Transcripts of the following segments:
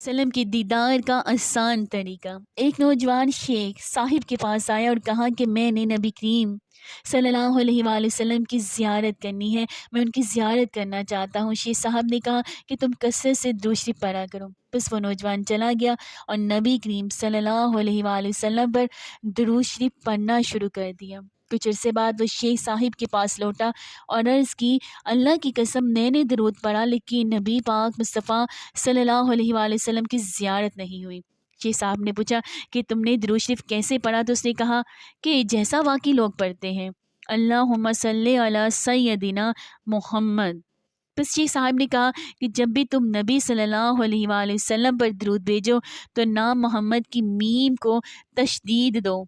وسلم کے دیدار کا آسان طریقہ۔ ایک نوجوان شیخ صاحب کے پاس آیا اور کہا کہ میں نے نبی کریم صلی اللہ علیہ وآلہ وسلم کی زیارت کرنی ہے، میں ان کی زیارت کرنا چاہتا ہوں۔ شیخ صاحب نے کہا کہ تم کثرت سے درود شریف پڑھا کرو۔ بس وہ نوجوان چلا گیا اور نبی کریم صلی اللہ علیہ وآلہ وسلم پر درود شریف پڑھنا شروع کر دیا۔ کچھ عرصے بعد وہ شیخ صاحب کے پاس لوٹا اور عرض کی، اللہ کی قسم میں نے درود پڑھا لیکن نبی پاک مصطفیٰ صلی اللہ علیہ وآلہ وسلم کی زیارت نہیں ہوئی۔ شیخ صاحب نے پوچھا کہ تم نے درود شریف کیسے پڑھا؟ تو اس نے کہا کہ جیسا واقعی لوگ پڑھتے ہیں، اللہم صلی علی سیدنا محمد۔ بس شیخ صاحب نے کہا کہ جب بھی تم نبی صلی اللہ علیہ وآلہ وسلم پر درود بھیجو تو نام محمد کی میم کو تشدید دو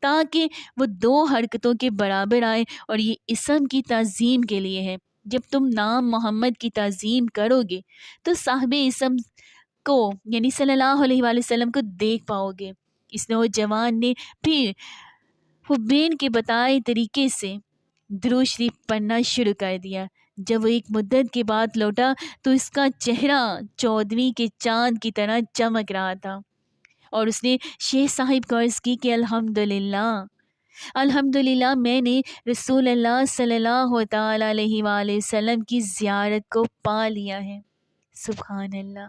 تاکہ وہ 2 حرکتوں کے برابر آئے، اور یہ اسم کی تعظیم کے لیے ہے۔ جب تم نام محمد کی تعظیم کرو گے تو صاحب اسم کو یعنی صلی اللہ علیہ وآلہ وسلم کو دیکھ پاؤ گے۔ اس نوجوان نے پھر حبین کے بتائے طریقے سے درود شریف پڑھنا شروع کر دیا۔ جب وہ ایک مدت کے بعد لوٹا تو اس کا چہرہ 14ویں کے چاند کی طرح چمک رہا تھا، اور اس نے شیخ صاحب کو عرض کی کہ الحمدللہ میں نے رسول اللہ صلی اللہ تعالی علیہ وآلہ وسلم کی زیارت کو پا لیا ہے۔ سبحان اللہ۔